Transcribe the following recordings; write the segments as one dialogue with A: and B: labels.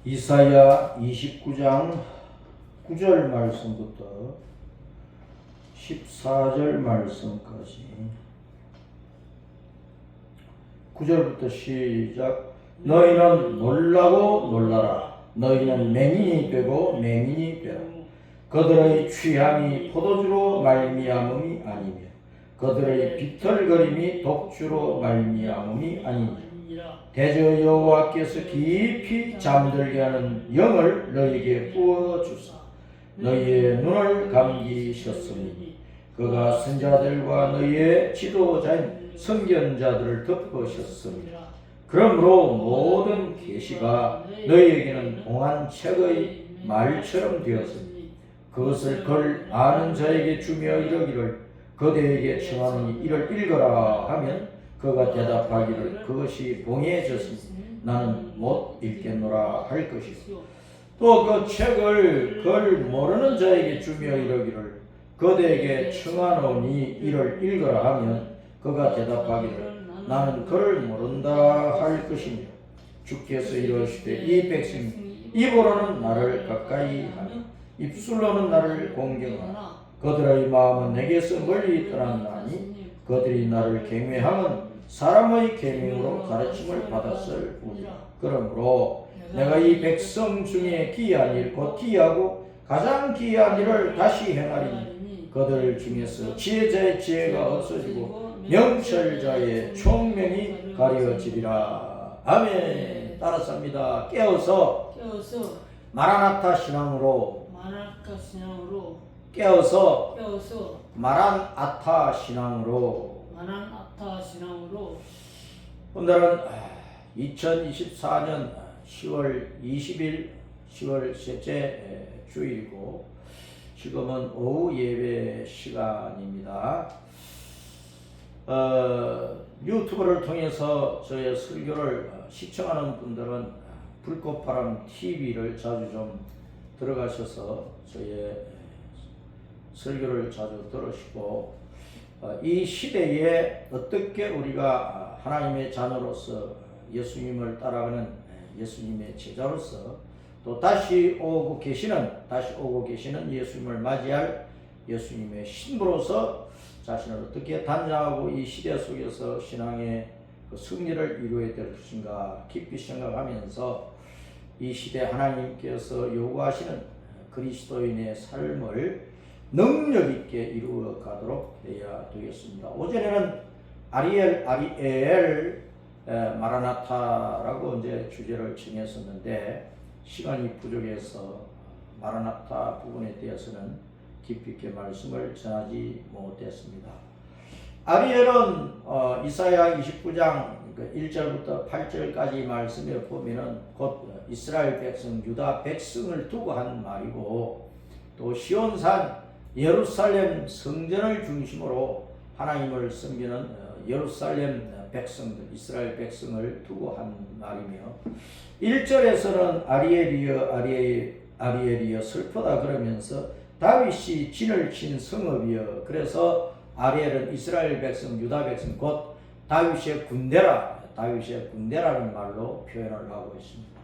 A: 이사야 29장 9절 말씀부터 14절 말씀까지 9절부터 시작. 너희는 놀라고 놀라라. 너희는 맹인이 되고 맹인이 되라. 그들의 취함이 포도주로 말미암음이 아니며 그들의 비틀거림이 독주로 말미암음이 아니니 대저 여호와께서 깊이 잠들게 하는 영을 너희에게 부어주사 너희의 눈을 감기셨으니 그가 선자들과 너희의 지도자인 선견자들을 덮으셨습니다. 그러므로 모든 계시가 너희에게는 동한 책의 말처럼 되었으니 그것을 그걸 아는 자에게 주며 이르기를 그대에게 청하노니 이를 읽어라 하면 그가 대답하기를 그것이 봉해졌으니 나는 못 읽겠노라 할 것이고 또 그 책을 그걸 모르는 자에게 주며 이르기를 그대에게 청하노니 이를 읽어라 하면 그가 대답하기를 나는 그를 모른다 할 것이며 주께서 이르시되 이 백성이 입으로는 나를 가까이 하며 입술로는 나를 공경하나 그들의 마음은 내게서 멀리 떠났나니 그들이 나를 경외함은 사람의 계명으로 가르침을 받았을 뿐이라. 그러므로 내가 이 백성 중에 기이한 일 곧 기이하고 가장 기이한 일을 다시 행하리니 그들 중에서 지혜자의 지혜가 없어지고 명철자의 총명이 가려지리라. 아멘. 따라서 합니다. 깨어서 마라나타 신앙으로 깨어서 마라나타 신앙으로 오늘은 2024년 10월 20일 10월 셋째 주일이고 지금은 오후 예배 시간입니다. 유튜브를 통해서 저의 설교를 시청하는 분들은 불꽃바람 TV를 자주 좀 들어가셔서 저의 설교를 자주 들으시고 이 시대에 어떻게 우리가 하나님의 자녀로서 예수님을 따라가는 예수님의 제자로서 또 다시 오고 계시는 예수님을 맞이할 예수님의 신부로서 자신을 어떻게 단장하고 이 시대 속에서 신앙의 그 승리를 이루어야 될 것인가 깊이 생각하면서 이 시대 하나님께서 요구하시는 그리스도인의 삶을 능력 있게 이루어 가도록 해야 되겠습니다. 오전에는 아리엘 마라나타라고 이제 주제를 정했었는데 시간이 부족해서 마라나타 부분에 대해서는 깊이 있게 말씀을 전하지 못했습니다. 아리엘은 이사야 29장 1절부터 8절까지 말씀에 보면은 곧 이스라엘 백성 유다 백성을 두고 한 말이고 또 시온산 예루살렘 성전을 중심으로 하나님을 섬기는 예루살렘 백성들, 이스라엘 백성을 두고 한 말이며 1절에서는 아리엘이여 슬프다 그러면서 다윗이 진을 친 성읍이여 그래서 아리엘은 이스라엘 백성, 유다 백성 곧 다윗의 군대라는 말로 표현을 하고 있습니다.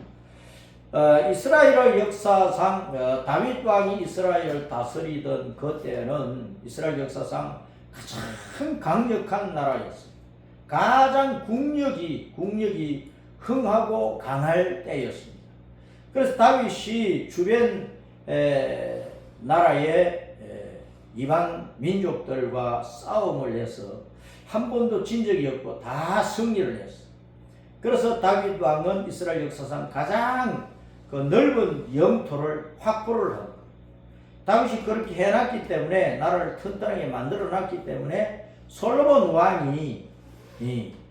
A: 이스라엘의 역사상 다윗 왕이 이스라엘을 다스리던 그때는 이스라엘 역사상 가장 강력한 나라였습니다. 가장 국력이 흥하고 강할 때였습니다. 그래서 다윗이 주변 나라의 이방 민족들과 싸움을 해서 한 번도 진 적이 없고 다 승리를 했어요. 그래서 다윗 왕은 이스라엘 역사상 가장 그 넓은 영토를 확보를 하고 다윗이 그렇게 해놨기 때문에 나라를 튼튼하게 만들어놨기 때문에 솔로몬 왕이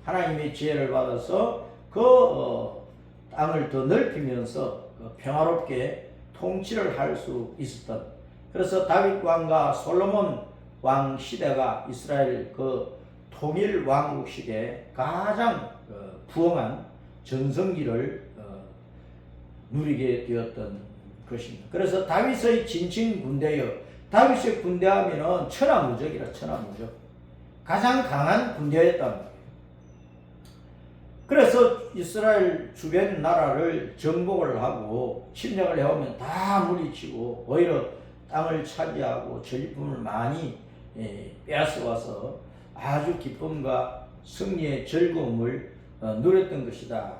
A: 하나님의 지혜를 받아서 그 땅을 더 넓히면서 평화롭게 통치를 할 수 있었던 그래서 다윗 왕과 솔로몬 왕 시대가 이스라엘 그 통일 왕국 시대에 가장 부흥한 전성기를 누리게 되었던 것입니다. 그래서 다윗의 진친 군대여 다윗의 군대하면은 천하무적이라 천하무적 가장 강한 군대였단 말이에요. 그래서 이스라엘 주변 나라를 정복을 하고 침략을 해오면 다 물리치고 오히려 땅을 차지하고 전리품을 많이 빼앗아와서 아주 기쁨과 승리의 즐거움을 누렸던 것이다.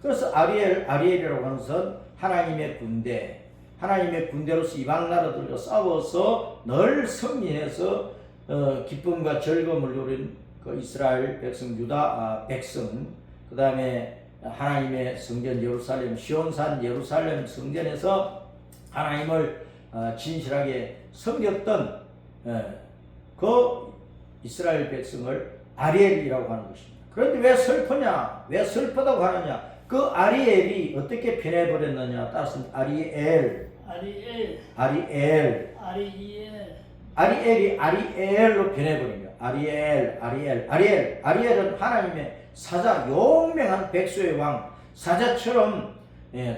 A: 그래서 아리엘이라고 하는 것은 하나님의 군대, 하나님의 군대로서 이방 나라들과 싸워서 늘 승리해서 기쁨과 즐거움을 누린 그 이스라엘 백성, 유다 백성, 그 다음에 하나님의 성전 예루살렘, 시온산 예루살렘 성전에서 하나님을 진실하게 섬겼던 그 이스라엘 백성을 아리엘이라고 하는 것입니다. 그런데 왜 슬프냐? 왜 슬프다고 하느냐? 그 아리엘이 어떻게 변해버렸느냐? 따라서 아리엘이 아리엘로 변해버립니다. 아리엘은 하나님의 사자, 용맹한 백수의 왕, 사자처럼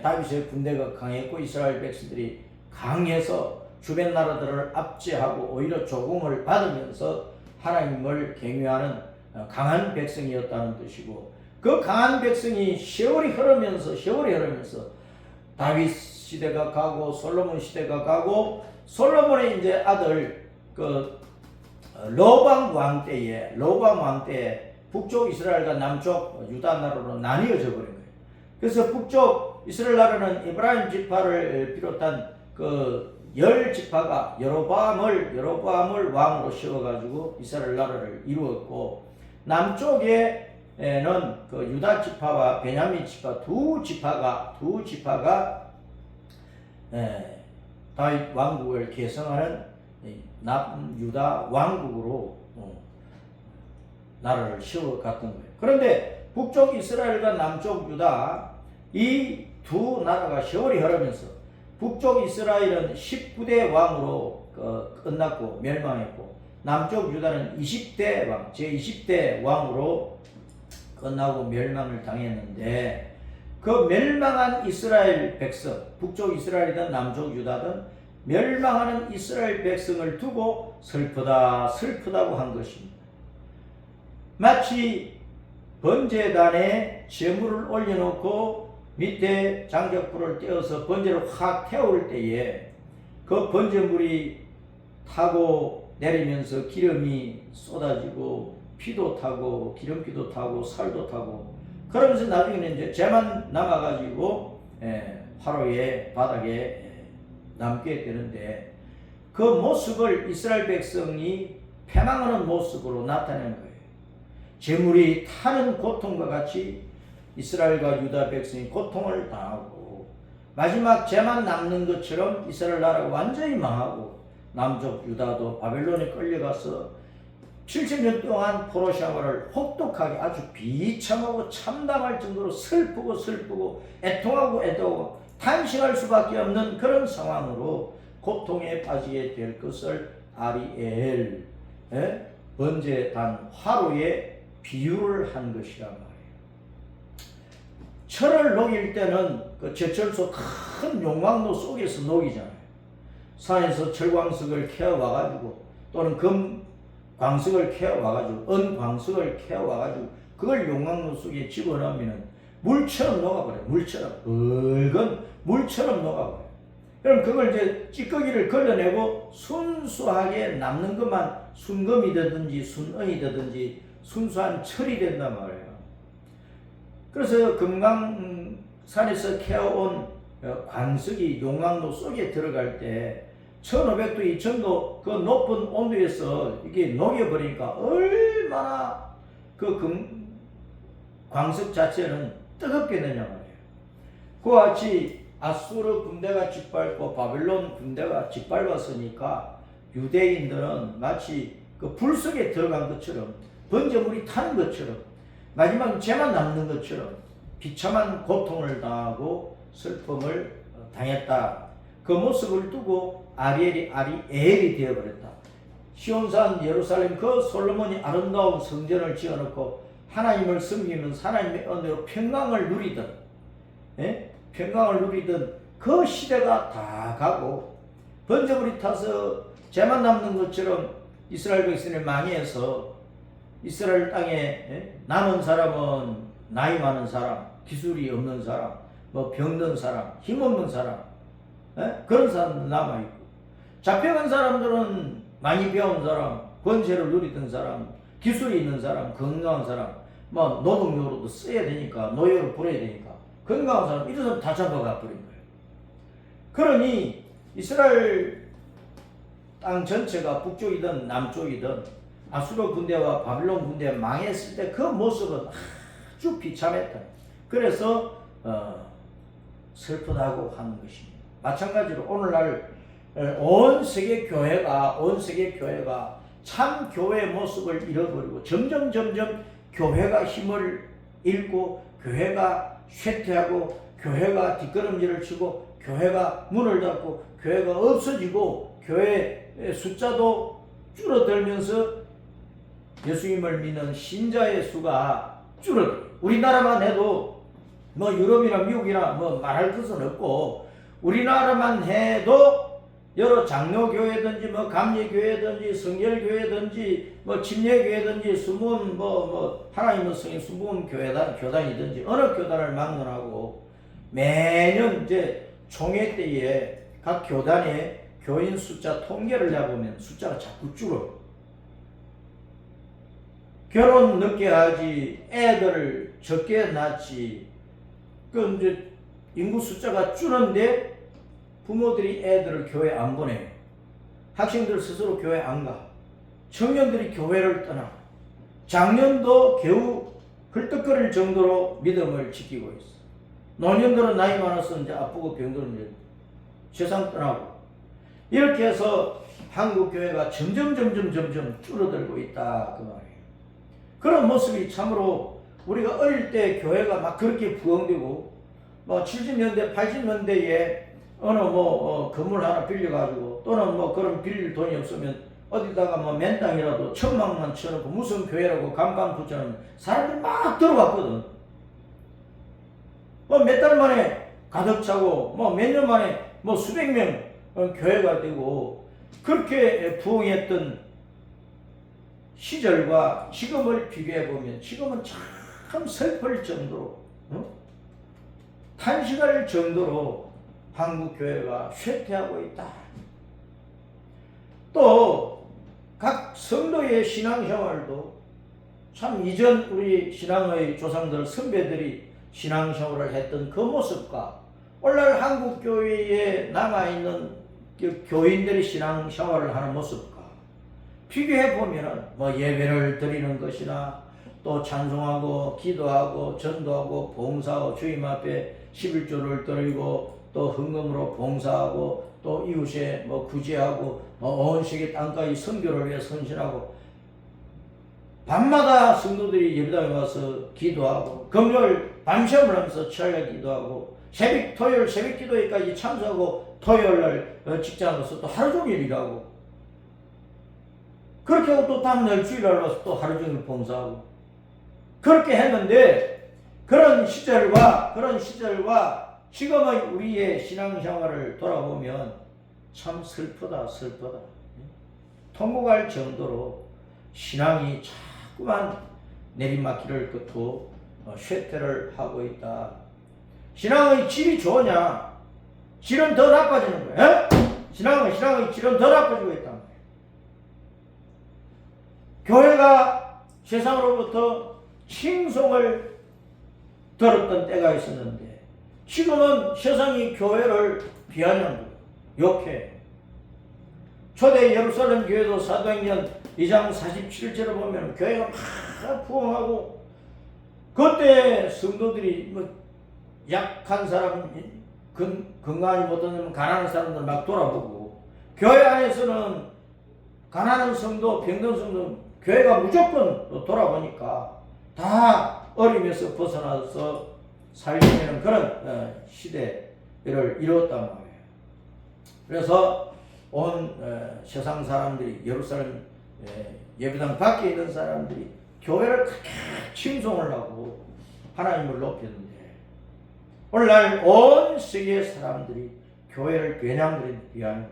A: 다윗의 군대가 강했고 이스라엘 백성들이 강해서 주변 나라들을 압제하고 오히려 조공을 받으면서 하나님을 경외하는 강한 백성이었다는 뜻이고, 그 강한 백성이 세월이 흐르면서 다윗 시대가 가고 솔로몬 시대가 가고, 솔로몬의 이제 아들 그 로방 왕 때에 북쪽 이스라엘과 남쪽 유다 나라로 나뉘어져 버린 거예요. 그래서 북쪽 이스라엘 나라는 에브라임 지파를 비롯한 그 10지파가 여로보암을 왕으로 세워가지고 이스라엘 나라를 이루었고, 남쪽에는 그 유다 지파와 베냐민 지파 두 지파가 다윗 왕국을 개성하는 남유다 왕국으로 나라를 세워갔던 거예요. 그런데 북쪽 이스라엘과 남쪽 유다 이 두 나라가 세월이 흐르면서 북쪽 이스라엘은 19대 왕으로 끝났고 멸망했고, 남쪽 유다는 20대 왕, 제20대 왕으로 끝나고 멸망을 당했는데, 그 멸망한 이스라엘 백성, 북쪽 이스라엘이든 남쪽 유다든 멸망하는 이스라엘 백성을 두고 슬프다고 한 것입니다. 마치 번제단에 제물을 올려놓고 밑에 장작불을 떼어서 번제를 확 태울 때에 그 번제물이 타고 내리면서 기름이 쏟아지고 피도 타고 기름기도 타고 살도 타고, 그러면서 나중에는 이제 재만 남아가지고 화로의 바닥에 남게 되는데, 그 모습을 이스라엘 백성이 패망하는 모습으로 나타내는 거예요. 재물이 타는 고통과 같이 이스라엘과 유다 백성이 고통을 당하고, 마지막 재만 남는 것처럼 이스라엘 나라가 완전히 망하고, 남쪽 유다도 바벨론에 끌려가서 70년 동안 포로샤워를 혹독하게 아주 비참하고 참담할 정도로 슬프고 애통하고 탄식할 수밖에 없는 그런 상황으로 고통에 빠지게 될 것을 아리엘, 번제단 화로에 비유를 한 것이란 말이에요. 철을 녹일 때는 그 제철소 큰 용광로 속에서 녹이잖아요. 산에서 철광석을 캐와가지고 또는 금광석을 캐와가지고 은광석을 캐와가지고 그걸 용광로 속에 집어넣으면 물처럼 녹아버려요. 붉은 물처럼 녹아버려요. 그럼 그걸 이제 찌꺼기를 걸러내고 순수하게 남는 것만 순금이 되든지 순은이 되든지 순수한 철이 된단 말이에요. 그래서 금강산에서 캐온 광석이 용광로 속에 들어갈 때 1500도, 2000도 그 높은 온도에서 이게 녹여버리니까 얼마나 그 광석 자체는 뜨겁겠느냐 말이에요. 그와 같이 아수르 군대가 짓밟고 바벨론 군대가 짓밟았으니까 유대인들은 마치 그 불 속에 들어간 것처럼, 번제물이 타는 것처럼, 마지막 재만 남는 것처럼 비참한 고통을 당하고 슬픔을 당했다. 그 모습을 두고 아리엘이 되어버렸다. 시온산 예루살렘 그 솔로몬이 아름다운 성전을 지어놓고 하나님을 섬기면서 하나님의 은혜로 평강을 누리던 그 시대가 다 가고, 번제물이 타서 재만 남는 것처럼 이스라엘 백성을 망해서 이스라엘 땅에 남은 사람은 나이 많은 사람, 기술이 없는 사람, 뭐 병든 사람, 힘없는 사람, 그런 사람들 남아있고, 잡혀간 사람들은 많이 배운 사람, 권세를 누리던 사람, 기술이 있는 사람, 건강한 사람, 뭐 노동력으로도 써야 되니까, 노예로 보내야 되니까, 건강한 사람, 이런 사람 다 잡아가 버린 거예요. 그러니 이스라엘 땅 전체가 북쪽이든 남쪽이든 아수르 군대와 바빌론 군대 망했을 때 그 모습은 아주 비참했다. 그래서 슬프다고 하는 것입니다. 마찬가지로 오늘날 온 세계 교회가 참 교회의 모습을 잃어버리고 점점 교회가 힘을 잃고 교회가 쇠퇴하고 교회가 뒷걸음질을 치고 교회가 문을 닫고 교회가 없어지고 교회의 숫자도 줄어들면서 예수님을 믿는 신자의 수가 줄어들어요. 우리나라만 해도 뭐 유럽이나 미국이나 뭐 말할 것은 없고 우리나라만 해도 여러 장로교회든지 뭐 감리교회든지 성결교회든지 뭐 침례교회든지 수문 뭐 하나님의 성인 수문 교단이든지 어느 교단을 막론하고 매년 이제 총회 때에 각 교단의 교인 숫자 통계를 해보면 숫자가 자꾸 줄어요. 결혼 늦게 하지, 애들 적게 낳지, 그 이제 인구 숫자가 줄었는데 부모들이 애들을 교회 안 보내요. 학생들 스스로 교회 안 가. 청년들이 교회를 떠나. 장년도 겨우 헐떡거릴 정도로 믿음을 지키고 있어. 노년들은 나이 많아서 이제 아프고 병들면 이제 세상 떠나고. 이렇게 해서 한국 교회가 점점 줄어들고 있다 그 말이에요. 그런 모습이 참으로 우리가 어릴 때 교회가 막 그렇게 부흥되고 뭐 70년대 80년대에 어느 건물 하나 빌려가지고 또는 뭐 그런 빌릴 돈이 없으면 어디다가 뭐 맨땅이라도 1,000만원 쳐놓고 무슨 교회라고 간판 붙여놓으면 사람들이 막 들어갔거든. 뭐 몇 달 만에 가득 차고 뭐 몇 년 만에 뭐 수백 명 교회가 되고 그렇게 부흥했던 시절과 지금을 비교해 보면 지금은 참 슬플 정도로 탄식할 정도로 한국 교회가 쇠퇴하고 있다. 또 각 성도의 신앙생활도 참 이전 우리 신앙의 조상들 선배들이 신앙생활을 했던 그 모습과 오늘날 한국 교회에 남아있는 교인들이 신앙생활을 하는 모습과 비교해 보면은 뭐 예배를 드리는 것이나 또 찬송하고 기도하고 전도하고 봉사하고 주님 앞에 11조를 드리고 또 헌금으로 봉사하고 또 이웃에 뭐 구제하고 온 세계 땅까지 선교를 위해 선신하고 밤마다 성도들이 예배당에 와서 기도하고 금요일 밤시험을 하면서 철야 기도하고 토요일 새벽 기도회까지 참석하고 토요일날 직장 가서 또 하루 종일 일하고 그렇게 하고 또 다음날 주일날 와서 또 하루 종일 봉사하고 그렇게 했는데 그런 시절과 지금의 우리의 신앙생활을 돌아보면 참 슬프다. 통곡할 정도로 신앙이 자꾸만 내리막길을 긋고 쇠퇴를 하고 있다. 신앙의 질이 좋으냐? 질은 더 나빠지는 거야. 신앙의 질은 더 나빠지고 있다. 교회가 세상으로부터 칭송을 들었던 때가 있었는데 지금은 세상이 교회를 비하는 거예요. 욕해. 초대 예루살렘 교회도 사도행전 2장 47절을 보면 교회가 막 부흥하고 그때 성도들이 뭐 약한 사람, 건강하지 못한 사람, 가난한 사람들 막 돌아보고 교회 안에서는 가난한 성도, 병든 성도 교회가 무조건 돌아보니까 다 어림에서 벗어나서 살리는 그런 시대를 이루었단 말이에요. 그래서 온 세상 사람들이 예루살렘 예배당 밖에 있는 사람들이 교회를 크게 칭송을 하고 하나님을 높였는데 오늘날 온 세계의 사람들이 교회를 비하는 겁니다.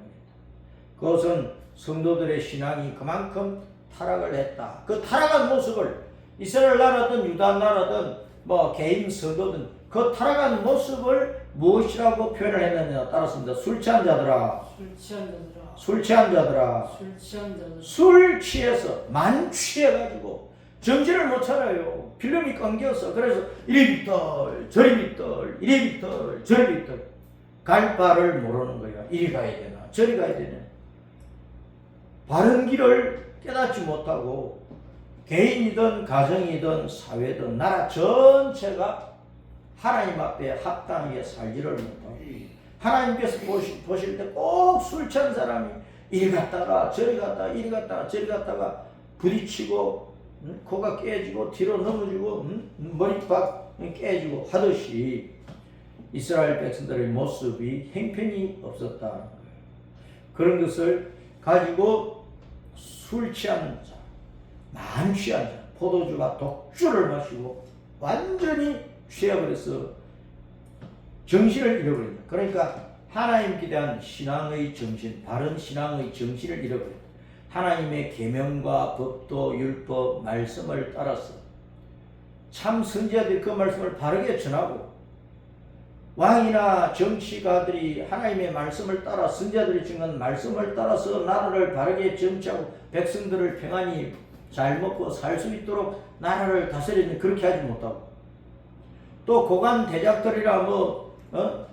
A: 그것은 성도들의 신앙이 그만큼 타락을 했다. 그 타락한 모습을 이스라엘 나라든 유다 나라든 뭐 개인 선거든 그 타락한 모습을 무엇이라고 표현을 했느냐 따랐습니다. 술 취한 자들아,
B: 술 취한 자들아,
A: 술 취한 자들아,
B: 술 취한 자들아,
A: 술 취해서 만취해가지고 정신을 못 차려요. 필름이 끊겨서. 그래서 이리 빗떨 저리 빗떨 이리 빗떨 저리 빗떨 갈 바를 모르는 거야. 이리 가야 되나 저리 가야 되나 바른 길을 깨닫지 못하고 개인이든 가정이든 사회든 나라 전체가 하나님 앞에 합당하게 살지를 못하고 하나님께서 보실 때 꼭 술 취한 사람이 이리 갔다가 저리 갔다가 이리 갔다가 저리 갔다가 부딪히고 코가 깨지고 뒤로 넘어지고 머리팍 깨지고 하듯이 이스라엘 백성들의 모습이 형편이 없었다는 거예요. 그런 것을 가지고 술 취한 자, 만취한 자, 포도주와 독주를 마시고 완전히 취해버려서 정신을 잃어버린다. 그러니까 하나님께 대한 신앙의 정신, 바른 신앙의 정신을 잃어버린다. 하나님의 계명과 법도 율법 말씀을 따라서 참 선지자들이 그 말씀을 바르게 전하고 왕이나 정치가들이 하나님의 말씀을 따라 선지자들이 증언한 말씀을 따라서 나라를 바르게 정치하고 백성들을 평안히 잘 먹고 살 수 있도록 나라를 다스리는 그렇게 하지 못하고 또 고관 대작들이라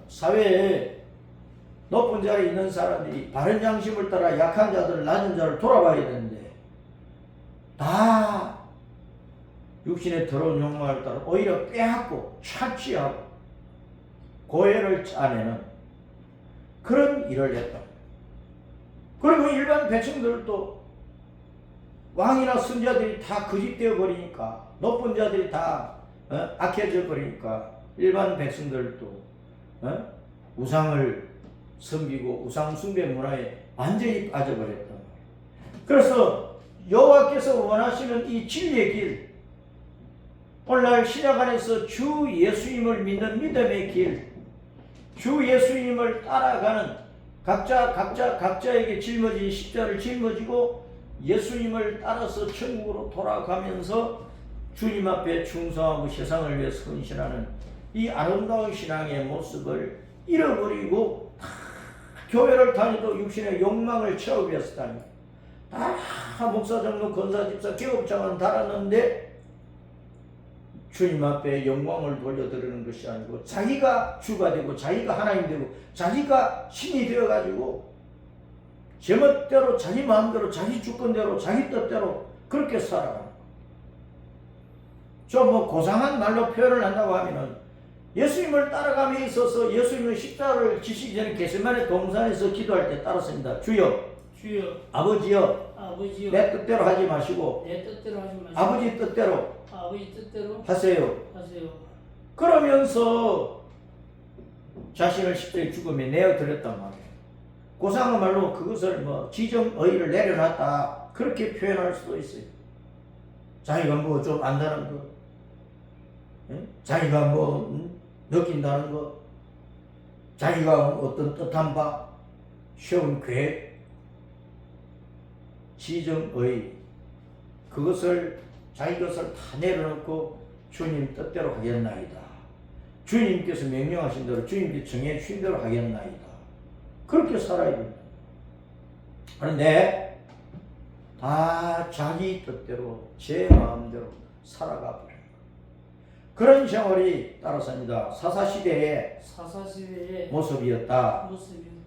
A: 사회에 높은 자리에 있는 사람들이 바른 양심을 따라 약한 자들, 낮은 자를 돌아봐야 되는데 다 육신의 더러운 욕망을 따라 오히려 빼앗고 착취하고 고해를 짜내는 그런 일을 했다. 그리고 일반 백성들도 왕이나 선지자들이 다 거짓되어 버리니까 높은 자들이 다 악해져 버리니까 일반 백성들도 우상을 섬기고 우상 숭배 문화에 완전히 빠져버렸다. 그래서 여호와께서 원하시는 이 진리의 길, 오늘날 신약 안에서 주 예수님을 믿는 믿음의 길, 주 예수님을 따라가는 각자에게 짊어진 십자를 짊어지고 예수님을 따라서 천국으로 돌아가면서 주님 앞에 충성하고 세상을 위해서 헌신하는 이 아름다운 신앙의 모습을 잃어버리고 다 교회를 다니도 육신의 욕망을 채우기 위해서 다니고 다 목사, 장로, 권사, 집사, 기업장은 달았는데 주님 앞에 영광을 돌려드리는 것이 아니고 자기가 주가 되고 자기가 하나님 되고 자기가 신이 되어가지고 제멋대로 자기 마음대로 자기 주권대로 자기 뜻대로 그렇게 살아가는 거예요. 좀 고상한 말로 표현을 한다고 하면은 예수님을 따라감에 있어서 예수님은 십자가를 지시기 전에 겟세마네 동산에서 기도할 때 따랐습니다. 주여, 아버지여, 내 뜻대로 하지 마시고
B: 내 뜻대로 하지 마시고
A: 아버지 뜻대로 하세요. 그러면서 자신을 십자가에 죽음에 내어드렸단 말이에요. 고상한 말로 그것을 지정의의를 내려놨다 그렇게 표현할 수도 있어요. 자기가 좀 안다는 거, 자기가 느낀다는 것, 자기가 어떤 뜻한 바, 세운 계획, 지정의 그것을 자기 것을 다 내려놓고 주님 뜻대로 하겠나이다. 주님께서 명령하신 대로 주님께서 정해 주신 대로 하겠나이다. 그렇게 살아야 된다. 그런데 다 자기 뜻대로 제 마음대로 살아가 버려요. 그런 생활이 따라서입니다. 사사시대의 모습이었다.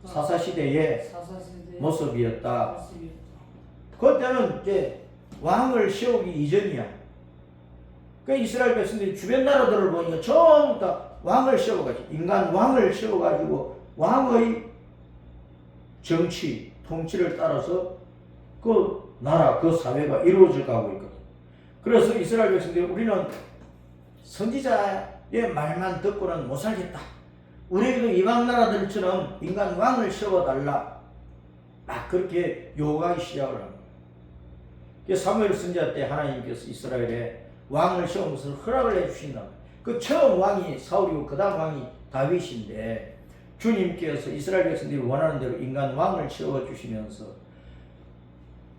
A: 사사시대의 모습이었다. 그때는 이제 왕을 세우기 이전이야. 그 이스라엘 백성들이 주변 나라들을 보니까 전부 다 왕을 세워가지고 인간 왕을 세워가지고 왕의 정치, 통치를 따라서 그 나라, 그 사회가 이루어져 가고 있거든. 그래서 이스라엘 백성들이 우리는 선지자의 말만 듣고는 못 살겠다. 우리도 이방 나라들처럼 인간 왕을 세워달라. 막 그렇게 요구하기 시작을 합니다. 사무엘 선지자 때 하나님께서 이스라엘에 왕을 세우는 것을 허락을 해주신다. 그 처음 왕이 사울이고 그 다음 왕이 다윗인데 주님께서 이스라엘 백성들이 원하는 대로 인간 왕을 세워주시면서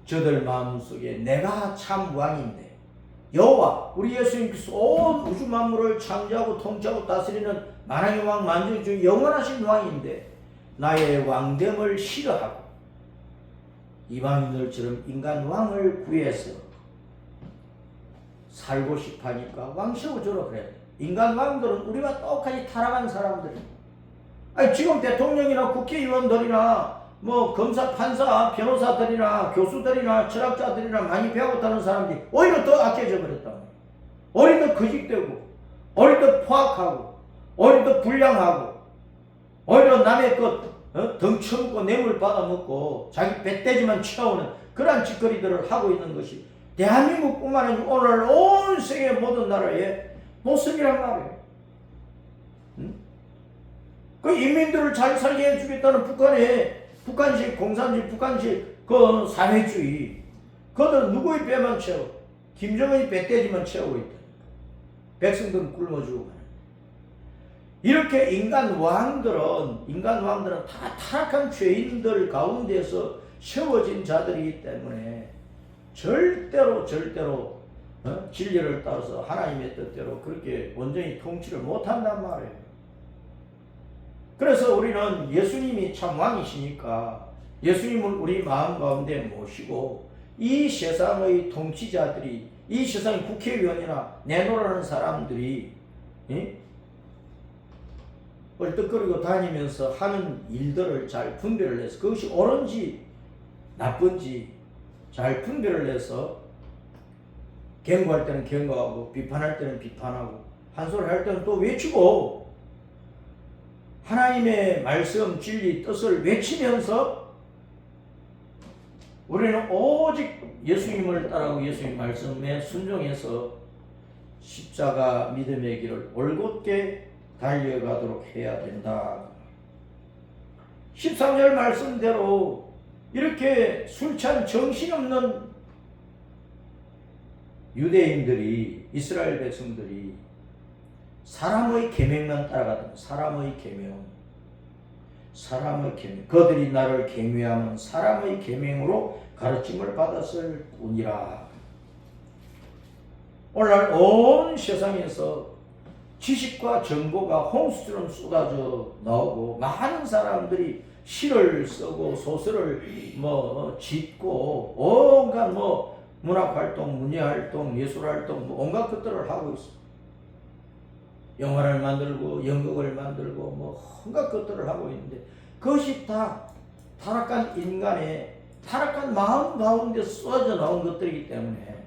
A: 저들 마음속에 내가 참 왕인데 여호와 우리 예수님께서 온 우주 만물을 창조하고 통치하고 다스리는 만왕의 왕 만주의 주 영원하신 왕인데 나의 왕됨을 싫어하고 이방인들처럼 인간 왕을 구해서 살고 싶으니까 왕 세워주라 그래. 인간 왕들은 우리와 똑같이 타락한 사람들이. 아니 지금 대통령이나 국회의원들이나 뭐 검사, 판사, 변호사들이나 교수들이나 철학자들이나 많이 배우고 다는 사람들이 오히려 더 악해져 버렸다. 오히려 더 거짓되고, 오히려 더 포악하고, 오히려 더 불량하고, 오히려 남의 것 덩쳐먹고 뇌물 받아먹고 자기 배때지만 채우는 그러한 짓거리들을 하고 있는 것이 대한민국뿐만 아니라 오늘 온 세계 모든 나라의 모습이란 말이에요. 그 인민들을 잘 살게 해주겠다는 북한식 공산주의, 북한식 그 사회주의, 그들은 누구의 배만 채워? 김정은이 배때지만 채우고 있다. 백성들은 굶어주고 가는. 이렇게 인간 왕들은 다 타락한 죄인들 가운데서 세워진 자들이기 때문에 절대로 진리를 따라서 하나님의 뜻대로 그렇게 온전히 통치를 못한단 말이에요. 그래서 우리는 예수님이 참 왕이시니까 예수님을 우리 마음 가운데 모시고 이 세상의 통치자들이, 이 세상의 국회의원이나 내노라는 사람들이 얼떡거리고 다니면서 하는 일들을 잘 분별을 해서 그것이 옳은지 나쁜지 잘 분별을 해서 경고할 때는 경고하고 비판할 때는 비판하고 한 소리 할 때는 또 외치고 하나님의 말씀, 진리, 뜻을 외치면서 우리는 오직 예수님을 따라가고 예수님 말씀에 순종해서 십자가 믿음의 길을 올곧게 달려가도록 해야 된다. 13절 말씀대로 이렇게 술 취한 정신없는 유대인들이, 이스라엘 백성들이 사람의 계명만 따라가던 사람의 계명, 그들이 나를 경외하면 사람의 계명으로 가르침을 받았을 뿐이라. 오늘날 온 세상에서 지식과 정보가 홍수처럼 쏟아져 나오고 많은 사람들이 시를 쓰고 소설을 짓고 온갖 문학활동, 문예활동, 예술활동 온갖 것들을 하고 있어. 영화를 만들고 연극을 만들고 온갖 것들을 하고 있는데 그것이 다 타락한 인간의 타락한 마음 가운데 쏟아져 나온 것들이기 때문에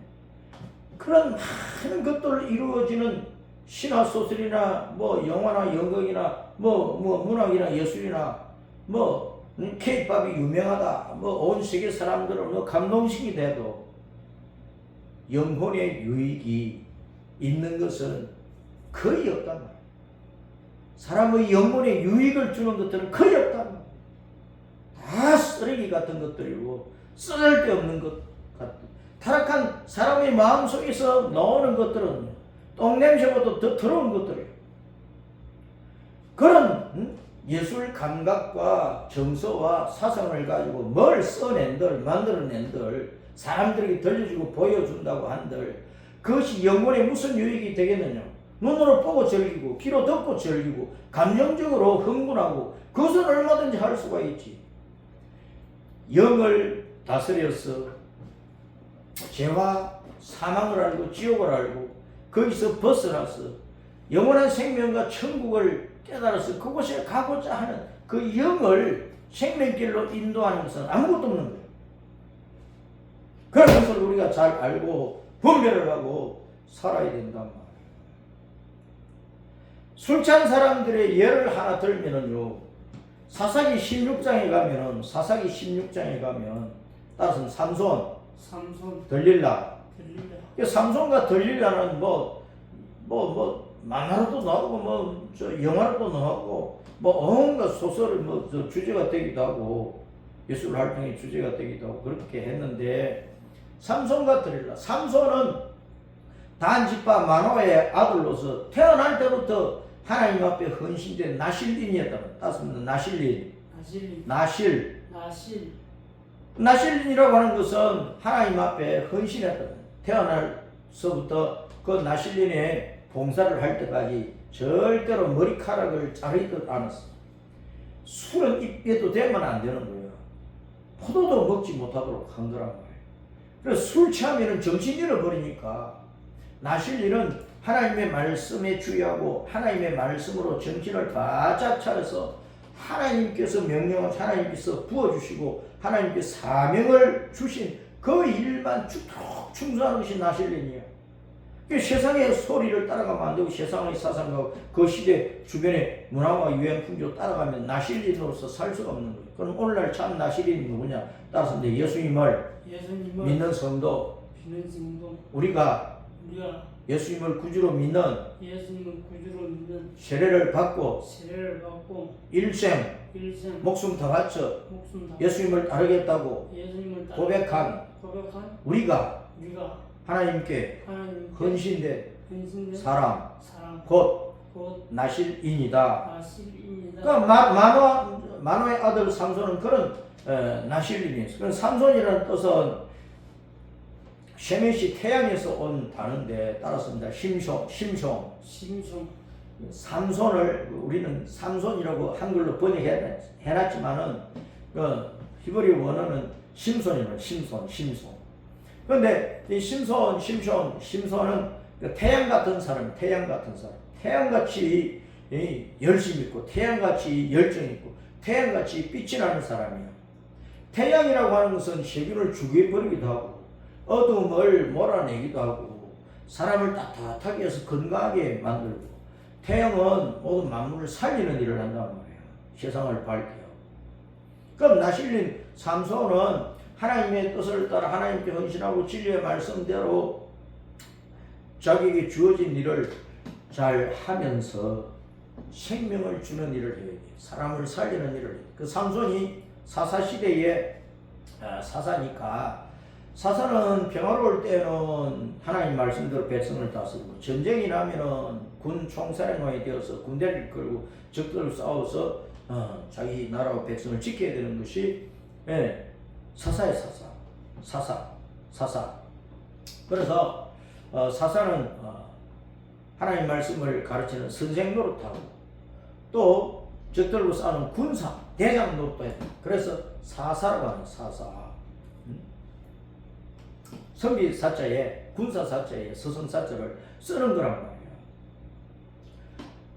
A: 그런 많은 것들을 이루어지는 신화 소설이나 영화나 연극이나 문학이나 예술이나 K-팝이 유명하다 온 세계 사람들은 감동식이 돼도 영혼의 유익이 있는 것은 거의 없단 말이에요. 사람의 영혼의 유익을 주는 것들은 거의 없단 말이에요. 다 쓰레기 같은 것들이고 쓸데없는 것 같은 타락한 사람의 마음속에서 나오는 것들은 똥냄새보다 더 더러운 것들이에요. 그런 예술 감각과 정서와 사상을 가지고 뭘 써낸들 만들어낸들 사람들에게 들려주고 보여준다고 한들 그것이 영혼에 무슨 유익이 되겠느냐. 눈으로 보고 즐기고 귀로 듣고 즐기고 감정적으로 흥분하고 그것은 얼마든지 할 수가 있지. 영을 다스려서 죄와 사망을 알고 지옥을 알고 거기서 벗어나서 영원한 생명과 천국을 깨달아서 그곳에 가고자 하는 그 영을 생명길로 인도하는 것은 아무것도 없는 거예요. 그런 것을 우리가 잘 알고 분별을 하고 살아야 된단 말이에요. 술 취한 사람들의 예를 하나 들면은요, 사사기 16장에 가면 따라서 삼손, 들릴라. 삼손과 들릴라는 만화로도 나오고 영화로도 나오고 온갖 소설을 주제가 되기도 하고 예술 활동의 주제가 되기도 하고 그렇게 했는데 삼손과 들릴라. 삼손은 단지파 마노아의 아들로서 태어날 때부터 하나님 앞에 헌신된 나실린이었다. 따스면 나실린이라고 하는 것은 하나님 앞에 헌신했다. 태어날 때부터 그 나실린의 봉사를 할 때까지 절대로 머리카락을 자르지도 않았어. 술은 입에도 대면 안 되는 거예요. 포도도 먹지 못하도록 한 거란 말이에요. 그래서 술 취하면 정신 잃어버리니까 나실린은 하나님의 말씀에 주의하고 하나님의 말씀으로 정신을 바짝 차려서 하나님께서 명령을 하나님께서 부어주시고 하나님께서 사명을 주신 그 일만 죽도록 충성하는 것이 나실린이에요. 세상의 소리를 따라가면 안 되고 세상의 사상과 그 시대 주변의 문화와 유행 풍조 따라가면 나실린으로서 살 수가 없는 거예요. 그럼 오늘날 참 나실린이 누구냐? 따라서 이제 예수님을 믿는 성도, 우리가 예수님을 구주로 믿는 세례를 받고 일생 목숨 다 바쳐 예수님을 따르겠다고 고백한 우리가 하나님께 헌신된 사람 곧 나실인이다. 그러니까 마노의 아들 삼손은 그런 나실인이었어요. 그런 삼손이라는 뜻은 셰멧이 태양에서 온 단어인데 따라서입니다. 심숑 삼손을 우리는 삼손이라고 한글로 번역해놨지만은 그 히브리 원어는 심손이면 심손. 그런데 이 심손은 태양 같은 사람, 태양같이 열심 있고 태양같이 열정 있고 태양같이 빛이 나는 사람이야. 태양이라고 하는 것은 세균을 죽여버리기도 하고 어둠을 몰아내기도 하고 사람을 따뜻하게 해서 건강하게 만들고 태양은 모든 만물을 살리는 일을 한단 말이에요. 세상을 밝게 하고. 그럼 나실린 삼손은 하나님의 뜻을 따라 하나님께 헌신하고 진리의 말씀대로 자기에게 주어진 일을 잘 하면서 생명을 주는 일을 해야 돼. 사람을 살리는 일을 해. 그 삼손이 사사시대의 사사니까 사사는 평화로울 때는 하나님 말씀대로 백성을 다스리고 전쟁이 나면은 군 총사령관이 되어서 군대를 이끌고 적들을 싸워서 자기 나라와 백성을 지켜야 되는 것이 사사의 사사. 그래서 사사는 하나님 말씀을 가르치는 선생 노릇하고 또 적들로 싸우는 군사 대장 노릇도 했다. 그래서 사사라고 하는 사사. 선비 사자에 군사 사자에 서성 사자를 쓰는 거란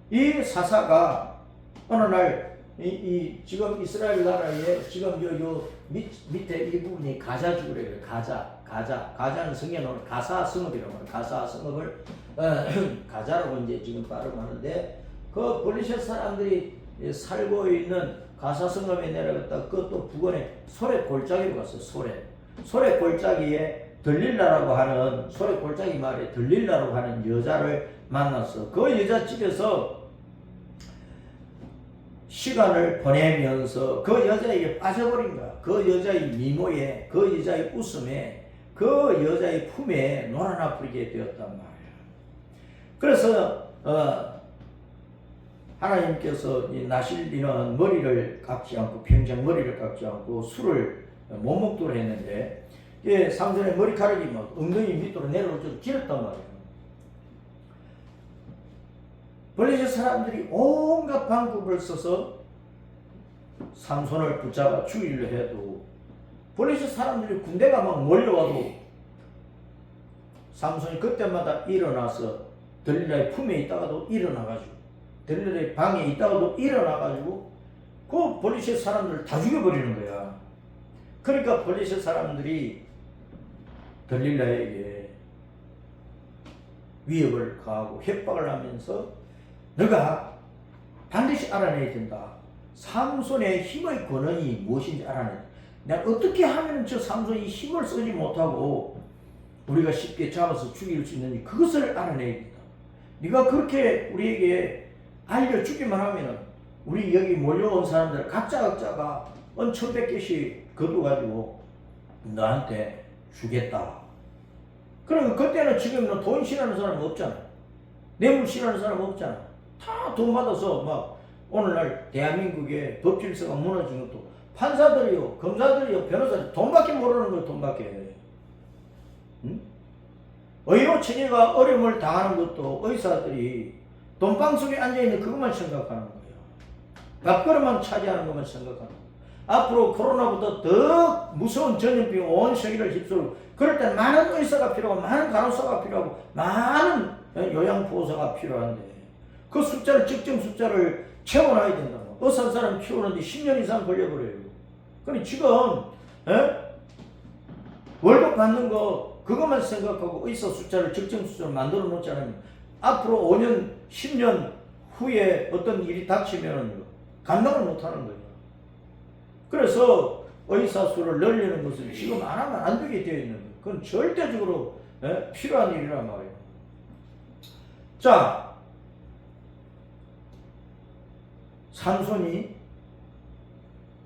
A: 말이에요. 이 사사가 어느 날 지금 이스라엘 나라에 지금 요 밑에 이 부분이 가자주래요. 가자는 성경으로 가사 성읍이라고 해요. 가사 성읍을 가자라고 이제 지금 발음하는데 그 블리셋 사람들이 살고 있는 가사 성읍에 내려갔다 그것도 북원에 소래 골짜기로 갔어요. 소래 골짜기에 들릴라라고 하는 소래 골짜기 마을에 들릴라라고 하는 여자를 만났어. 그 여자 집에서 시간을 보내면서 그 여자에게 빠져버린 거야. 그 여자의 미모에, 그 여자의 웃음에, 그 여자의 품에 놀아나 버리게 되었단 말이야. 그래서 하나님께서 이 나실리는 머리를 깎지 않고 평생 머리를 깎지 않고 술을 못 먹도록 했는데 삼손의 머리카락이 막 엉덩이 밑으로 내려올 정도로 길었단 말이에요. 블레셋 사람들이 온갖 방법을 써서 삼손을 붙잡아 죽이려 해도 블레셋 사람들이 군대가 막 몰려와도 삼손이 그때마다 일어나서 들릴라의 품에 있다가도 일어나가지고 들릴라의 방에 있다가도 일어나가지고 그 블레셋 사람들을 다 죽여버리는 거야. 그러니까 블레셋 사람들이 들릴라에게 위협을 가하고 협박을 하면서 너가 반드시 알아내야 된다. 삼손의 힘의 근원이 무엇인지 알아내야 된다. 내가 어떻게 하면 저 삼손이 힘을 쓰지 못하고 우리가 쉽게 잡아서 죽일 수 있는지 그것을 알아내야 된다. 네가 그렇게 우리에게 알려주기만 하면 우리 여기 몰려온 사람들 각자가 1,100개씩 거둬가지고 너한테 주겠다. 그러면 그때는 지금은 돈 싫어하는 사람 없잖아. 뇌물 싫어하는 사람 없잖아. 다 돈 받아서 막 오늘날 대한민국의 법 질서가 무너진 것도 판사들이요, 검사들이요, 변호사들 돈밖에 모르는 거예요. 돈밖에. 응? 의료 체계가 어려움을 당하는 것도 의사들이 돈방 속에 앉아있는 그것만 생각하는 거예요. 밥그릇만 차지하는 것만 생각하는 거예요. 앞으로 코로나보다 더 무서운 전염병이 온 세계를 휩쓸고 그럴 때 많은 의사가 필요하고 많은 간호사가 필요하고 많은 요양보호사가 필요한데 그 숫자를 적정 숫자를 채워놔야 된다고. 의사 한 사람 키우는데 10년 이상 걸려버려요. 그러니 지금 월급 받는 거 그것만 생각하고 의사 숫자를 적정 숫자로 만들어 놓지 않으면 앞으로 5년 10년 후에 어떤 일이 닥치면 감당을 못하는 거예요. 그래서 의사 수를 늘리는 것을 지금 안 하면 안 되게 되어 있는 거예요. 그건 절대적으로 필요한 일이란 말이에요. 자, 삼손이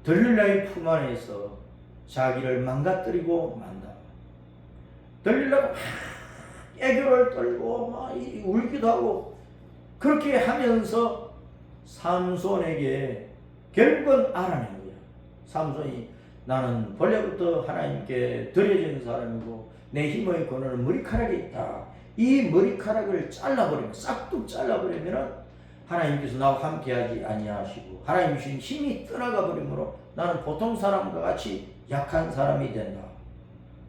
A: 들릴라의 품 안에서 자기를 망가뜨리고 만다. 들릴라가 막 애교를 떨고 막 울기도 하고 그렇게 하면서 삼손에게 결국은 알아낸 거야. 삼손이 나는 본래부터 하나님께 드려진 사람이고 내 힘의 근원은 머리카락에 있다. 이 머리카락을 잘라버리면 싹둑 잘라버리면 하나님께서 나와 함께하지 아니하시고 하나님 주신 힘이 떠나가 버리므로 나는 보통 사람과 같이 약한 사람이 된다.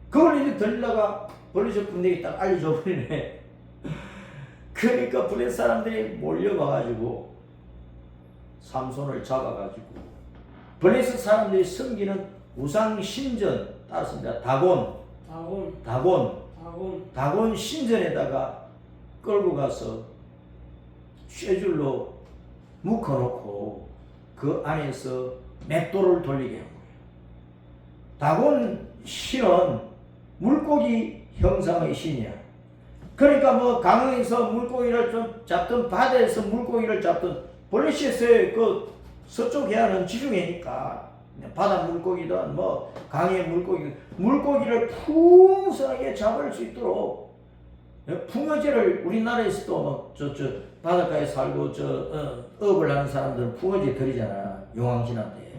A: 그걸 이제 들릴라가 벌리적 분에게 딱 알려줘 버리네. 그러니까 블레 사람들이 몰려와가지고 삼손을 잡아가지고 블레셋 사람들이 섬기는 우상 신전 따랐습니다. 다곤 신전에다가 끌고 가서 쇠줄로 묶어놓고 그 안에서 맷돌을 돌리게 한 거예요. 다곤 신은 물고기 형상의 신이야. 그러니까 뭐 강에서 물고기를 좀 잡든 바다에서 물고기를 잡든 블레셋의 그 서쪽 해안은 지중해니까 바다 물고기든 뭐 강의 물고기를 풍성하게 잡을 수 있도록 풍어제를 우리나라에서도 저 바닷가에 살고 업을 하는 사람들은 풍어제 드리잖아. 용왕신한테.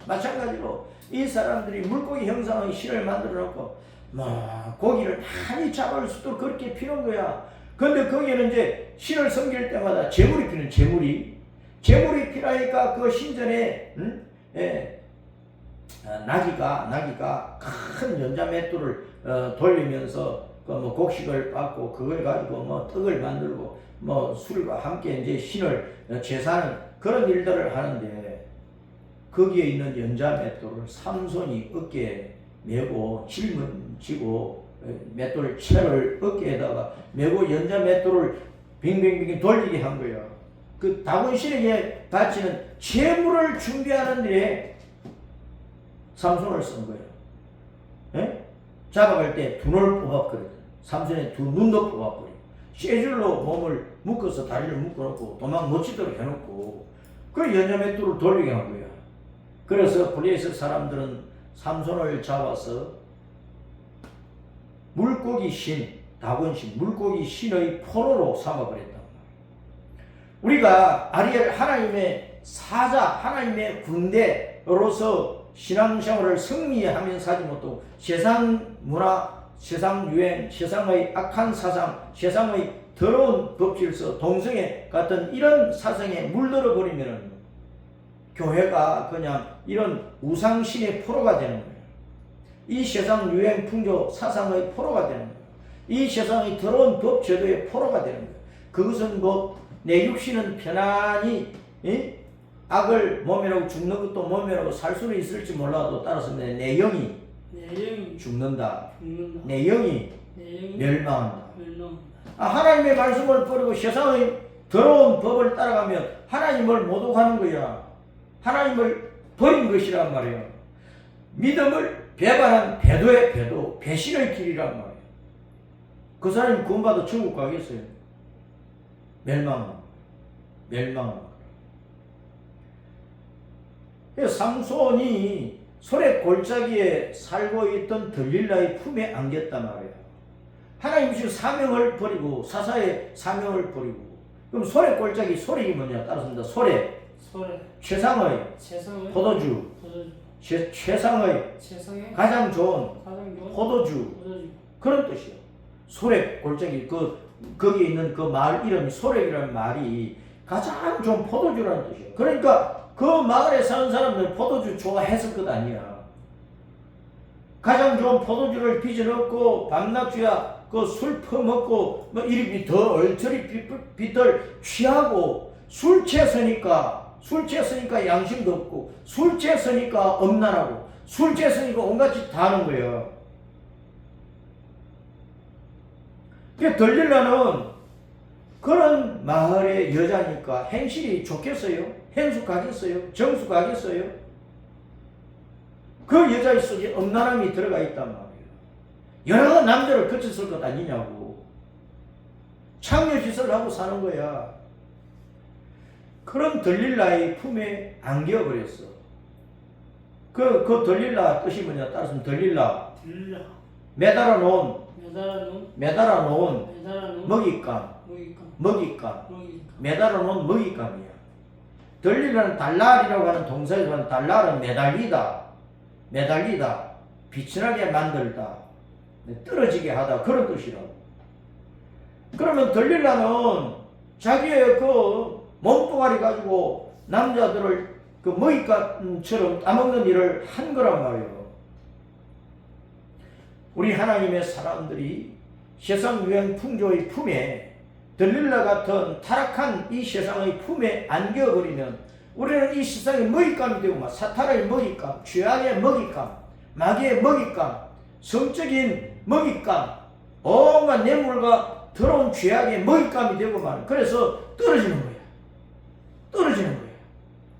A: 마찬가지로 이 사람들이 물고기 형상의 신을 만들어 놓고 뭐 고기를 많이 잡을 수 있도록 그렇게 피는 거야. 근데 거기에는 이제 신을 섬길 때마다 재물이 피는 재물이 필요하니까 그 신전에 나기가 큰 연자맷돌을 돌리면서 그 뭐 곡식을 빻고 그걸 가지고 뭐 떡을 만들고 뭐 술과 함께 이제 신을 제사하는 그런 일들을 하는데 거기에 있는 연자맷돌을 삼손이 어깨에 메고 짊어지고 맷돌 채를 어깨에다가 메고 연자맷돌을 빙빙빙 돌리게 한 거예요. 그 다곤신에게 바치는 재물을 준비하는 일에 삼손을 쓴 거예요. 예? 잡아갈 때 두 눈을 뽑아버렸거든. 삼손의 두 눈도 뽑아버리고 쇠줄로 몸을 묶어서 다리를 묶어놓고 도망 못 치도록 해놓고 그 연자맷돌을 돌리게 한 거야. 그래서 블레셋 사람들은 삼손을 잡아서 물고기 신, 다곤신, 물고기 신의 포로로 삼아버렸다. 우리가 아리엘 하나님의 사자, 하나님의 군대로서 신앙생활을 승리하면서 하지 못하고 세상 문화, 세상 유행, 세상의 악한 사상, 세상의 더러운 법질서, 동성애 같은 이런 사상에 물들어 버리면 교회가 그냥 이런 우상신의 포로가 되는 거예요. 이 세상 유행, 풍조, 사상의 포로가 되는 거예요. 이 세상의 더러운 법, 제도의 포로가 되는 거예요. 그것은 뭐 내 육신은 편안히 악을 모면하고 죽는 것도 모면하고 살 수는 있을지 몰라도 따라서 내 영이 죽는다. 내 영이 멸망한다. 하나님의 말씀을 버리고 세상의 더러운 법을 따라가면 하나님을 모독하는 거야. 하나님을 버린 것이란 말이야. 믿음을 배반한 배도의 배도, 배신의 길이란 말이야. 그 사람이 구원받아 천국 가겠어요? 멸망합니다. 삼손이 소래 골짜기에 살고 있던 들릴라의 품에 안겼단 말이야. 하나님 주신 사명을 버리고 사사의 사명을 버리고 그럼 소래 골짜기 소래이 뭐냐 따라서입니다. 소래 최상의 포도주 최상의 가장 좋은 포도주 그런 뜻이에요. 소렉 골짜기 거기에 있는 그 마을 이름이 소렉이라는 말이 가장 좋은 포도주라는 뜻이에요. 그러니까 그 마을에 사는 사람들 포도주 좋아했을 것 아니야. 가장 좋은 포도주를 빚어넣고 밤낮주야 그 술 퍼먹고 뭐 이리 더 얼터리 비틀 취하고 술 취했으니까 양심도 없고 술 취했으니까 엄난하고 술 취했으니까 온갖 짓 다 하는 거예요. 그 들릴라는 그런 마을의 여자니까 행실이 좋겠어요? 행숙하겠어요? 정숙하겠어요? 그 여자 속에 엄난함이 들어가 있단 말이에요. 여러 남자를 거쳤을 것 아니냐고. 창녀짓을 하고 사는 거야. 그런 들릴라의 품에 안겨버렸어. 그 들릴라 뜻이 뭐냐? 따라서 들릴라.
B: 들라.
A: 매달아 놓은
B: 매달아놓은
A: 먹잇감.
B: 먹잇감.
A: 매달아 놓은 먹잇감이야. 들리라는 달랄이라고 하는 동사에서 달랄은 매달리다, 비천하게 만들다, 떨어지게 하다, 그런 뜻이라고. 그러면 들릴라는 자기의 그 몸뚱아리 가지고 남자들을 그 먹잇감처럼 따먹는 일을 한 거란 말이에요. 우리 하나님의 사람들이 세상 유행 풍조의 품에 들릴라 같은 타락한 이 세상의 품에 안겨버리면 우리는 이 세상의 먹잇감이 되고 막 사탄의 먹잇감, 죄악의 먹잇감, 마귀의 먹잇감, 성적인 먹잇감, 온갖 뇌물과 더러운 죄악의 먹잇감이 되고 말. 그래서 떨어지는 거야.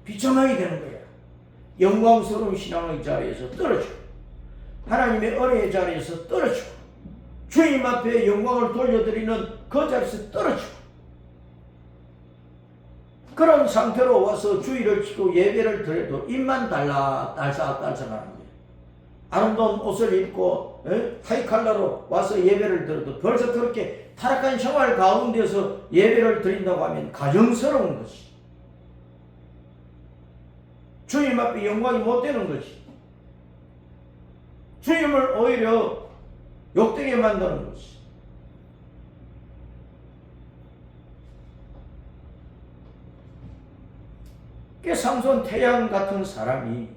A: 비참하게 되는 거야. 영광스러운 신앙의 자리에서 떨어지고 하나님의 은혜의 자리에서 떨어지고 주님 앞에 영광을 돌려드리는 그 자리에서 떨어지고 그런 상태로 와서 주의를 지키고 예배를 드려도 입만 달싹하는 거예요. 아름다운 옷을 입고 하이칼라로 와서 예배를 드려도 벌써 그렇게 타락한 생활 가운데서 예배를 드린다고 하면 가정스러운 것이, 주님 앞에 영광이 못 되는 것이, 주님을 오히려 욕되게 만드는 것이. 삼손 태양 같은 사람이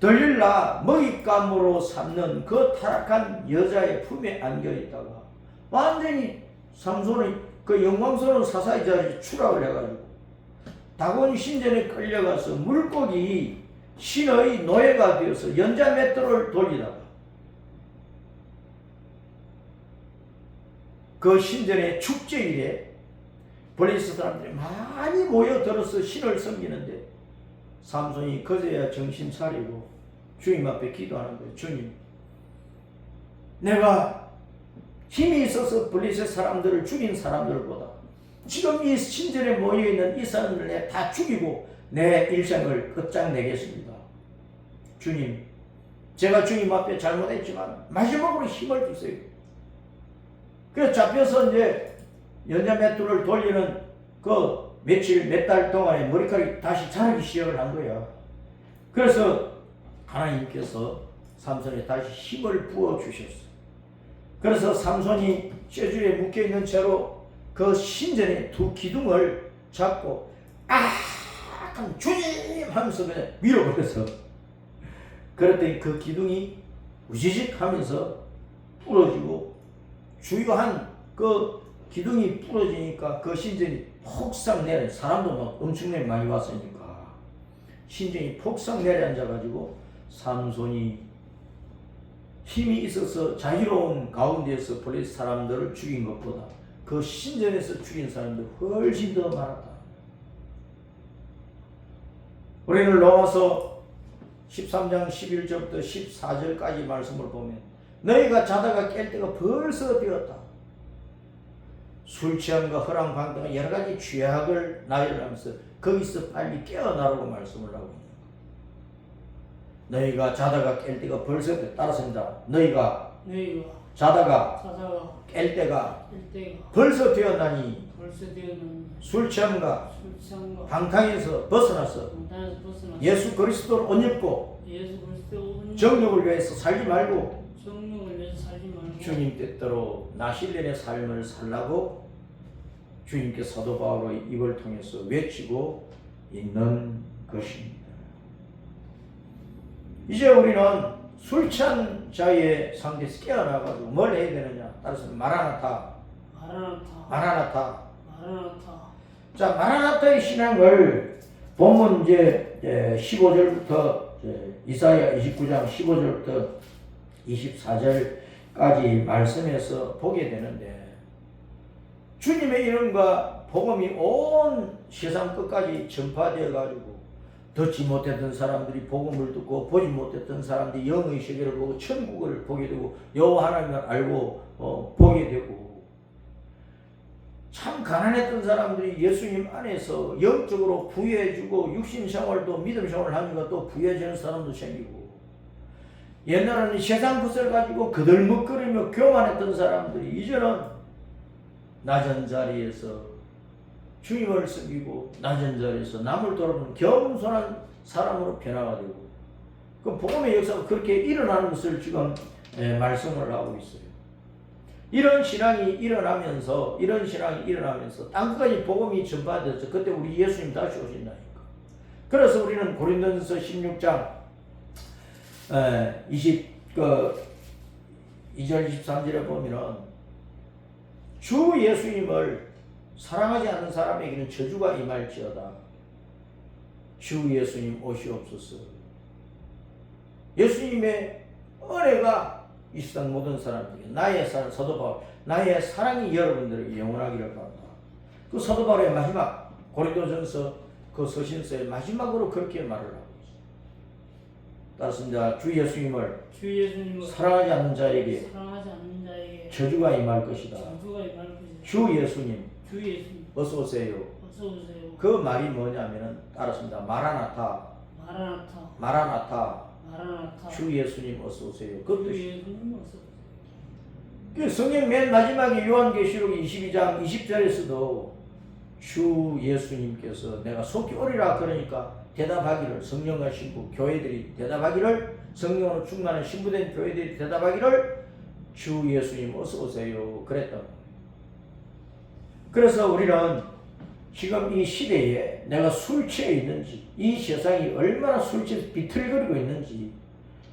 A: 들릴라 먹잇감으로 삼는 그 타락한 여자의 품에 안겨있다가 완전히 삼손의 그 영광스러운 사사의 자리에 추락을 해가지고 다곤 신전에 끌려가서 물고기 신의 노예가 되어서 연자 맷돌을 돌리다가 그 신전의 축제일에 블레셋 사람들이 많이 모여들어서 신을 섬기는데 삼손이 그제야 정신 차리고 주님 앞에 기도하는 거예요. 주님, 내가 힘이 있어서 블레셋 사람들을 죽인 사람들보다 지금 이 신전에 모여있는 이 사람들 내가 다 죽이고 내 일생을 끝장내겠습니다. 주님, 제가 주님 앞에 잘못했지만 마지막으로 힘을 주세요. 그래서 잡혀서 이제 연자 맷돌을 돌리는 그 몇 달 동안에 머리카락이 다시 자라기 시작을 한 거야. 그래서 하나님께서 삼손에 다시 힘을 부어 주셨어. 그래서 삼손이 쇠줄에 묶여있는 채로 그 신전의 두 기둥을 잡고 주님 하면서 그냥 밀어버려서 그랬더니 그 기둥이 우지직 하면서 부러지고 주요한 그 기둥이 부러지니까 그 신전이 폭삭 내려, 사람도 막 엄청나게 많이 왔으니까 신전이 폭삭 내려앉아가지고 삼손이 힘이 있어서 자유로운 가운데에서 블레셋 사람들을 죽인 것보다 그 신전에서 죽인 사람들 훨씬 더 많았다. 우리는 로마서 13장 11절부터 14절까지 말씀을 보면 너희가 자다가 깰 때가 벌써 되었다. 술 취함과 허랑방 등 여러 가지 죄악을 나열하면서 거기서 빨리 깨어나라고 말씀을 하고 있는 거예요. 너희가 자다가 깰 때가 벌써 됐다. 따라서입니다. 너희가 자다가 깰 때가 벌써 되었나니 술 취함과 방탕에서 벗어나서 예수 그리스도를 옷 입고 정욕을 위해서 살지 말고
B: 성령을 위해서 살지 말고
A: 주님 뜻대로 나실련의 삶을 살라고 주님께 사도 바울의 입을 통해서 외치고 있는 것입니다. 이제 우리는 술 취한 자의 상태에서 깨어나가지고 뭘 해야 되느냐? 따라서 마라나타.
B: 마라나타.
A: 자, 마라나타의 신앙을 본문 이제 15절부터 이사야 29장 15절부터 24절까지 말씀에서 보게 되는데, 주님의 이름과 복음이 온 세상 끝까지 전파되어 가지고 듣지 못했던 사람들이 복음을 듣고 보지 못했던 사람들이 영의 세계를 보고 천국을 보게 되고 여호와 하나님을 알고 보게 되고, 참 가난했던 사람들이 예수님 안에서 영적으로 부유해지고 육신 생활도 믿음 생활을 하니까 또 부유해지는 사람도 생기고, 옛날에는 세상 것을 가지고 그들먹거리며 교만했던 사람들이 이제는 낮은 자리에서 주님을 섬기고 낮은 자리에서 남을 돌아보는 겸손한 사람으로 변화가 되고, 그 복음의 역사가 그렇게 일어나는 것을 지금 말씀을 하고 있어요. 이런 신앙이 일어나면서 땅끝까지 복음이 전파되어서 그때 우리 예수님 다시 오신다니까. 그래서 우리는 고린도전서 16장 2절 23절에 보면은 주 예수님을 사랑하지 않는 사람에게는 저주가 임할지어다. 주 예수님 오시옵소서. 예수님의 은혜가 이 세상 모든 사람들에게, 나의 사랑, 사도 바울, 나의 사랑이 여러분들에게 영원하기를 바란다. 그 사도 바울의 마지막 고린도전서 그 서신서의 마지막으로 그렇게 말을 하고 있습니다. 따라서 주 예수님을 사랑하지 않는 자에게 저주가 임할 것이다. 주 예수님 어서 오세요. 그 말이 뭐냐면은 따랐습니다. 마라나타. 주 예수님 어서 오세요. 그 뜻이. 그 성경 맨 마지막에 요한계시록 22장 20절에서도 주 예수님께서 내가 속히 오리라 그러니까 대답하기를, 성령과 신부 교회들이 대답하기를, 성령으로 충만한 신부된 교회들이 대답하기를 주 예수님 어서 오세요 그랬던 거예요. 그래서 우리는 지금 이 시대에 내가 술 취해 있는지, 이 세상이 얼마나 술 취해서 비틀거리고 있는지,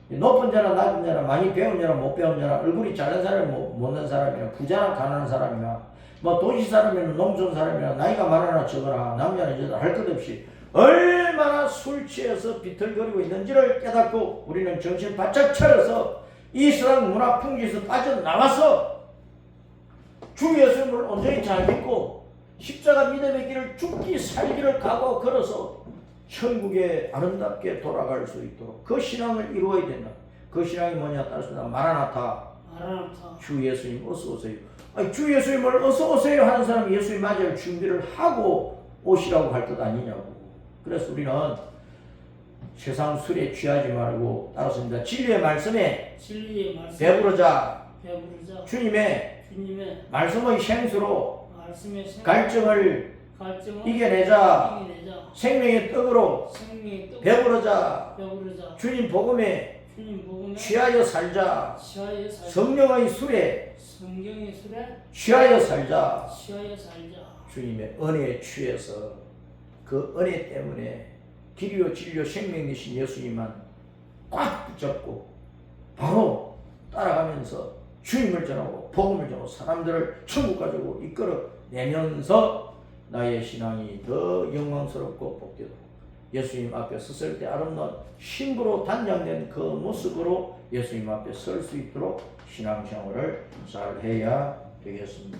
A: 높은 자나 낮은 자나 많이 배운 자나 못 배운 자나 얼굴이 작은 사람이나 못난 사람이나 부자나 가난한 사람이나 뭐 도시 사람이나 농촌 사람이나 나이가 많으나 적으나 남자나 여자나 할 것 없이 얼마나 술 취해서 비틀거리고 있는지를 깨닫고 우리는 정신 바짝 차려서 이 세상 문화 풍기에서 빠져나와서 주 예수님을 온전히 잘 믿고 십자가 믿음의 길을 죽기 살기를 각오하고 걸어서 천국에 아름답게 돌아갈 수 있도록 그 신앙을 이루어야 된다. 그 신앙이 뭐냐 따라서 마라나타. 주 예수님 어서 오세요. 아니, 주 예수님을 어서 오세요 하는 사람이 예수님 맞이할 준비를 하고 오시라고 할 것 아니냐고. 그래서 우리는 세상 술에 취하지 말고 따라서 진리의 말씀에 배부르자. 주님의 말씀의 생수로 갈증을 이겨내자. 생명의 떡으로 배부르자. 주님 복음에 취하여 살자. 성령의 술에 취하여 살자. 주님의 은혜에 취해서 그 은혜 때문에 길이요 진리요 생명 되신 예수님만 꽉 붙잡고 바로 따라가면서 주님을 전하고 복음을 전하고 사람들을 천국 가지고 이끌어내면서 나의 신앙이 더 영광스럽고 복되도록 예수님 앞에 섰을 때 아름다운 신부로 단장된 그 모습으로 예수님 앞에 설 수 있도록 신앙생활을 잘 해야 되겠습니다.